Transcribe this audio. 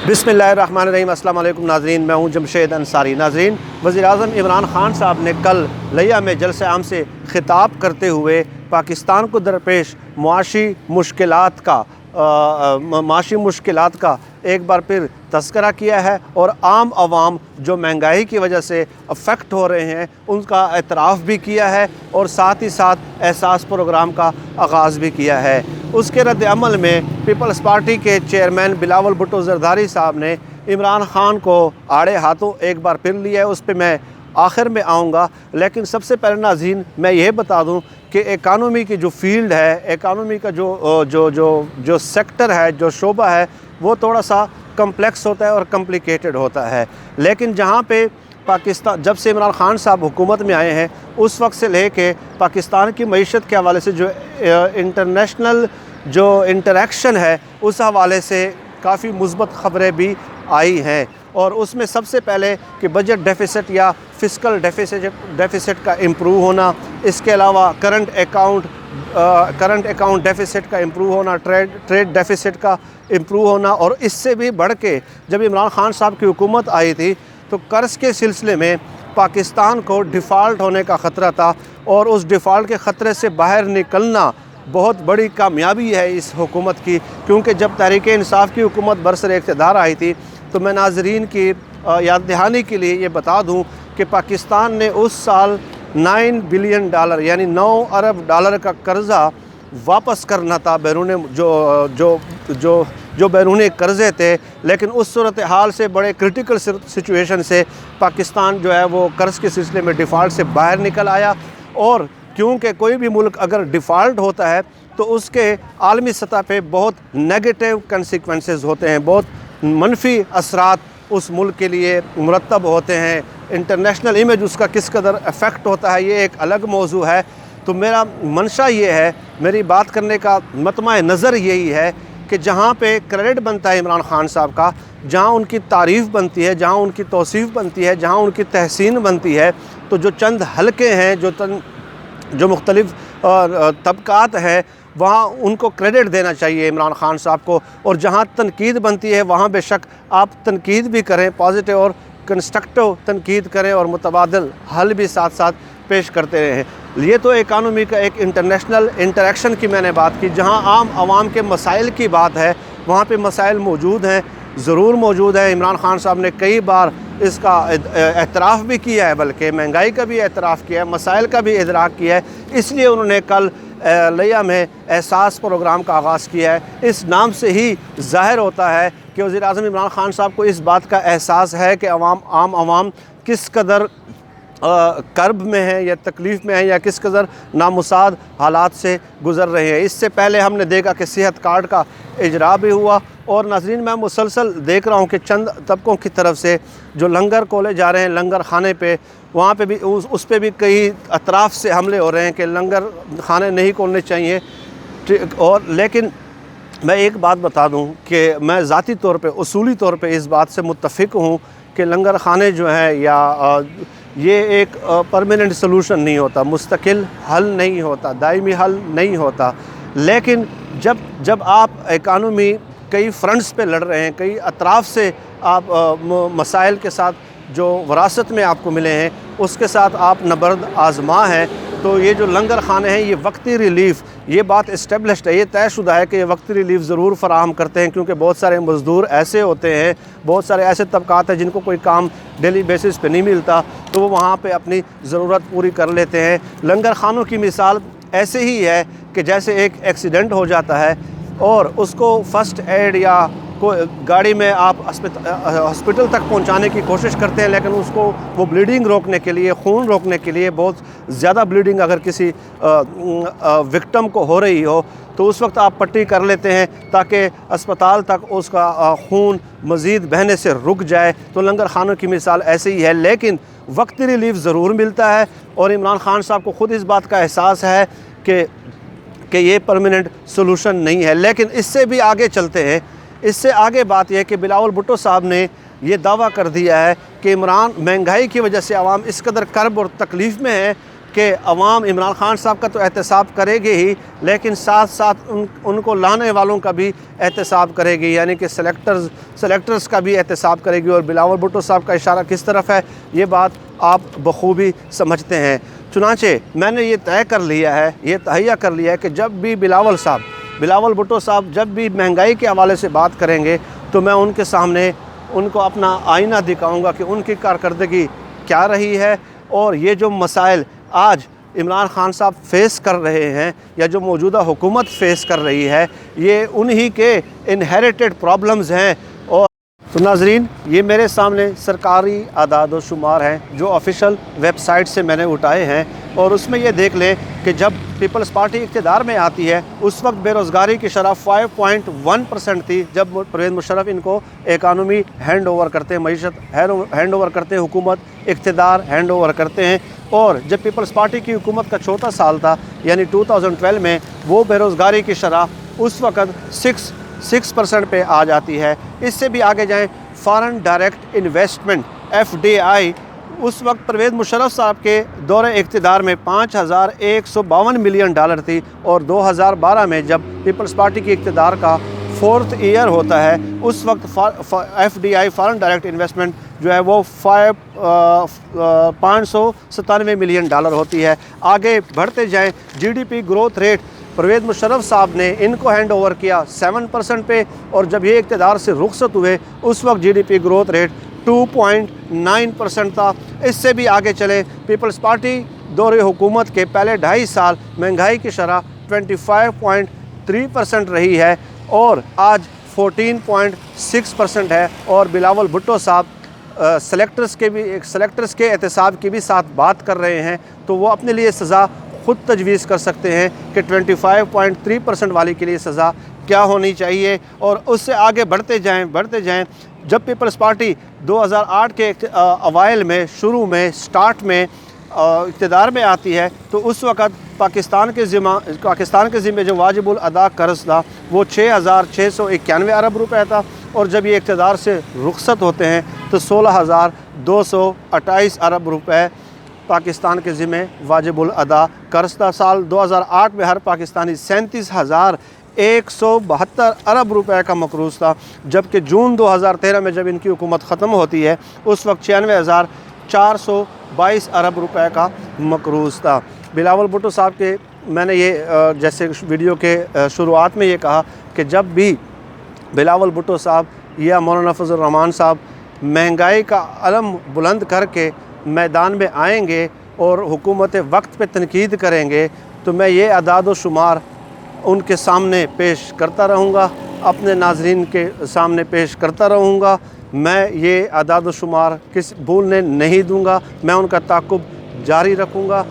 बिस्मिल्लाहिर्रहमानिर्रहीम। अस्सलाम वालेकुम नाज़रीन, मैं हूं जमशेद अंसारी। नाज़रीन, वज़ीर-ए-आज़म इमरान ख़ान साहब ने कल लैया में जलसे आम से ख़िताब करते हुए पाकिस्तान को दरपेश मुआशी मुश्किलात का एक बार फिर तज़किरा किया है और आम आवाम जो महंगाई की वजह से अफेक्ट हो रहे हैं उनका एतराफ़ भी किया है और साथ ही साथ एहसास प्रोग्राम का आगाज़ भी किया है। उसके रद्द-ए-अमल में पीपल्स पार्टी के चेयरमैन बिलावल भुट्टो ज़रदारी साहब ने इमरान ख़ान को आड़े हाथों एक बार फिर लिया है। उस पर मैं आखिर में आऊँगा, लेकिन सबसे पहले नाज़रीन मैं ये बता दूँ कि इकानमी की जो फील्ड है, इकानमी का जो सेक्टर है, जो शोबा है, वो थोड़ा सा कम्प्लेक्स होता है और कम्प्लिकेटेड होता है। लेकिन जहाँ पे पाकिस्तान, जब से इमरान ख़ान साहब हुकूमत में आए हैं उस वक्त से लेके पाकिस्तान की मईशत के हवाले से जो इंटरनेशनल जो इंटरेक्शन है उस हवाले से काफ़ी मुस्बत ख़बरें भी आई हैं। और उसमें सबसे पहले कि बजट डेफिसिट या फ़िस्कल डेफिसिट का इम्प्रूव होना, इसके अलावा करंट अकाउंट डेफिसिट का इम्प्रूव होना, ट्रेड डेफिसिट का इम्प्रूव होना, और इससे भी बढ़ के जब इमरान ख़ान साहब की हुकूमत आई थी तो कर्ज़ के सिलसिले में पाकिस्तान को डिफ़ॉल्ट होने का ख़तरा था और उस डिफ़ॉल्ट के ख़तरे से बाहर निकलना बहुत बड़ी कामयाबी है इस हुकूमत की। क्योंकि जब तहरीक इंसाफ की हुकूमत बरसर इक़्तिदार आई थी तो मैं नाज़रीन की याद दहानी के लिए ये बता दूं कि पाकिस्तान ने उस साल $9 बिलियन यानी $9 अरब का कर्ज़ा वापस करना था, जो बैरूनी कर्ज़े थे। लेकिन उस सूरत हाल से, बड़े क्रिटिकल सिचुएशन से पाकिस्तान जो है वो कर्ज़ के सिलसिले में डिफ़ॉल्ट से बाहर निकल आया। और क्योंकि कोई भी मुल्क अगर डिफ़ॉल्ट होता है तो उसके आलमी सतह पे बहुत नेगेटिव कंसिक्वेंसेस होते हैं, बहुत मनफी असरात उस मुल्क के लिए मुरतब होते हैं। इंटरनेशनल इमेज उसका किस कदर अफेक्ट होता है ये एक अलग मौजू है। तो मेरा मंशा ये है, मेरी बात करने का मतमा नज़र यही है कि जहाँ पे क्रेडिट बनता है इमरान ख़ान साहब का, जहाँ उनकी तारीफ़ बनती है, जहाँ उनकी तौसीफ़ बनती है, जहाँ उनकी तहसीन बनती है, तो जो चंद हलके हैं, जो मुख्तलिफ़ तबक़ात हैं, वहाँ उनको क्रेडिट देना चाहिए इमरान ख़ान साहब को। और जहाँ तनकीद बनती है वहाँ बेशक आप तनकीद भी करें, पॉजिटिव और कंस्ट्रक्टिव तनकीद करें और मुतबादिल हल भी साथ साथ पेश करते रहें। ये तो इकानमी का एक इंटरनेशनल इंटरेक्शन की मैंने बात की। जहाँ आम आवाम के मसाइल की बात है वहाँ पे मसाइल मौजूद हैं, ज़रूर मौजूद है। इमरान ख़ान साहब ने कई बार इसका एतराफ़ भी किया है, बल्कि महंगाई का भी एतराफ़ किया है, मसाइल का भी इदराक किया है। इसलिए उन्होंने कल लैया में एहसास प्रोग्राम का आगाज़ किया है। इस नाम से ही ज़ाहिर होता है कि वज़ीर-ए-आज़म इमरान ख़ान साहब को इस बात का एहसास है कि आम आवाम किस कदर कर्ब में है या तकलीफ़ में है या किस कदर नामुसाद हालात से गुज़र रहे हैं। इससे पहले हमने देखा कि सेहत कार्ड का इजरा भी हुआ। और नाज़रीन, मैं मुसलसल देख रहा हूँ कि चंद तबकों की तरफ से जो लंगर खोले जा रहे हैं, लंगर खाने पे, वहाँ पे भी उस पे भी कई अतराफ़ से हमले हो रहे हैं कि लंगर खाने नहीं खोलने चाहिए। और लेकिन मैं एक बात बता दूँ कि मैं ज़ाती तौर पे, उसूली तौर पे इस बात से मुत्तफ़िक़ हूँ कि लंगर खाने जो हैं या ये एक परमानेंट सलूशन नहीं होता, मुस्तकिल हल नहीं होता, दायमी हल नहीं होता। लेकिन जब आप इकानमी कई फ्रंट्स पे लड़ रहे हैं, कई अतराफ़ से आप मसाइल के साथ जो वरासत में आपको मिले हैं उसके साथ आप नबर्द आज़मा हैं, तो ये जो लंगर खाने हैं ये वक्ती रिलीफ़, ये बात इस्टेब्लिश्ड है, ये तयशुदा है कि ये वक्ती रिलीफ़ ज़रूर फ़राहम करते हैं। क्योंकि बहुत सारे मज़दूर ऐसे होते हैं, बहुत सारे ऐसे तबक़ात हैं जिनको कोई काम डेली बेसिस पे नहीं मिलता, तो वो वहाँ पे अपनी ज़रूरत पूरी कर लेते हैं। लंगर खानों की मिसाल ऐसे ही है कि जैसे एक एक्सीडेंट हो जाता है और उसको फ़र्स्ट एड या गाड़ी में आप हॉस्पिटल तक पहुंचाने की कोशिश करते हैं, लेकिन उसको वो ब्लीडिंग रोकने के लिए, खून रोकने के लिए, बहुत ज़्यादा ब्लीडिंग अगर किसी विक्टिम को हो रही हो तो उस वक्त आप पट्टी कर लेते हैं ताकि अस्पताल तक उसका खून मज़ीद बहने से रुक जाए। तो लंगर खानों की मिसाल ऐसे ही है। लेकिन वक्ती रिलीफ़ ज़रूर मिलता है और इमरान ख़ान साहब को ख़ुद इस बात का एहसास है कि ये परमानेंट सलूशन नहीं है। लेकिन इससे भी आगे चलते हैं। इससे आगे बात यह है कि बिलावल भुट्टो साहब ने ये दावा कर दिया है कि महंगाई की वजह से आवाम इस कदर कर्ब और तकलीफ़ में है कि अवाम इमरान खान साहब का तो एहतसाब करेगी ही, लेकिन साथ साथ उनको लाने वालों का भी एहतसाब करेगी, यानी कि सेलेक्टर्स का भी एहतसाब करेगी। और बिलावल भुट्टो साहब का इशारा किस तरफ है, ये बात आप बखूबी समझते हैं। चुनांचे मैंने ये तय कर लिया है, ये तहैया कर लिया है कि जब भी बिलावल भुट्टो साहब जब भी महंगाई के हवाले से बात करेंगे तो मैं उनके सामने उनको अपना आईना दिखाऊंगा कि उनकी कारकर्दगी क्या रही है, और ये जो मसाइल आज इमरान खान साहब फेस कर रहे हैं या जो मौजूदा हुकूमत फेस कर रही है, ये उन्हीं के इनहेरिटेड प्रॉब्लम्स हैं। और तो नाजरीन, ये मेरे सामने सरकारी आदाद व शुमार हैं जो ऑफिशियल वेबसाइट से मैंने उठाए हैं, और उसमें ये देख लें कि जब पीपल्स पार्टी इक़्तिदार में आती है उस वक्त बेरोज़गारी की शरह 5.1% थी। जब परवेज़ मुशर्रफ इनको इकानमी हैंड ओवर करते हैं, मईशत हैंड ओवर करते हैं, हुकूमत इक़्तिदार हैंड ओवर करते हैं। और जब पीपल्स पार्टी की हुकूमत का चौथा साल था यानी 2012 में, वो बेरोज़गारी की शरह उस वक़्त 6% पे आ जाती है। इससे भी आगे जाएं, फ़ॉरेन डायरेक्ट इन्वेस्टमेंट FDI उस वक्त परवेज़ मुशर्रफ साहब के दौरे इक़्तिदार में $5,152 मिलियन थी, और 2012 में जब पीपल्स पार्टी की इक़्तिदार का 4th ईयर होता है उस वक्त FDI फ़ॉरेन डायरेक्ट इन्वेस्टमेंट जो है वो $597 मिलियन होती है। आगे बढ़ते जाएं, GDP growth rate Pervez Musharraf साहब ने इनको हैंड ओवर किया 7% पे, और जब ये इक़्तिदार से रुखसत हुए उस वक्त GDP ग्रोथ रेट 2.9% था। इससे भी आगे चले, पीपल्स पार्टी दौरे हुकूमत के पहले 2.5 साल महंगाई की शरह 25.3% रही है और आज 14.6% है। और बिलावल भुट्टो साहब सेलेक्टर्स के एहतसाब की भी साथ बात कर रहे हैं, तो वो अपने लिए सज़ा ख़ुद तजवीज़ कर सकते हैं कि 25.3% वाली के लिए सज़ा क्या होनी चाहिए। और उससे आगे बढ़ते जाएं, जब पीपल्स पार्टी 2008 के अवाइल में स्टार्ट में इक़्तिदार में आती है तो उस वक़्त पाकिस्तान के ज़िम्मे जो वाजिबुल अदा कर्ज़ था वो 6,691 अरब रुपए था, और जब ये इक़्तिदार से रुखसत होते हैं तो 16,228 अरब रुपए पाकिस्तान के ज़िम्मे वाजिबुल अदा कर्ज़ था। साल 2008 में हर पाकिस्तानी 37,172 अरब रुपए का मकरूज़ था, जबकि जून 2013 में जब इनकी हुकूमत ख़त्म होती है उस वक्त 96,422 अरब रुपए का मकरूज़ था। बिलावल भुट्टो साहब के मैंने ये जैसे वीडियो के शुरुआत में ये कहा कि जब भी बिलावल भुट्टो साहब या मौलाना फजल रहमान साहब महंगाई का अलम बुलंद करके मैदान में आएंगे और हुकूमत वक्त पे तनकीद करेंगे तो मैं ये अदाद व शुमार उनके सामने पेश करता रहूँगा, अपने नाजरीन के सामने पेश करता रहूँगा। मैं ये अदाद व शुमार भूलने नहीं दूँगा, मैं उनका ताक़ुब जारी रखूँगा।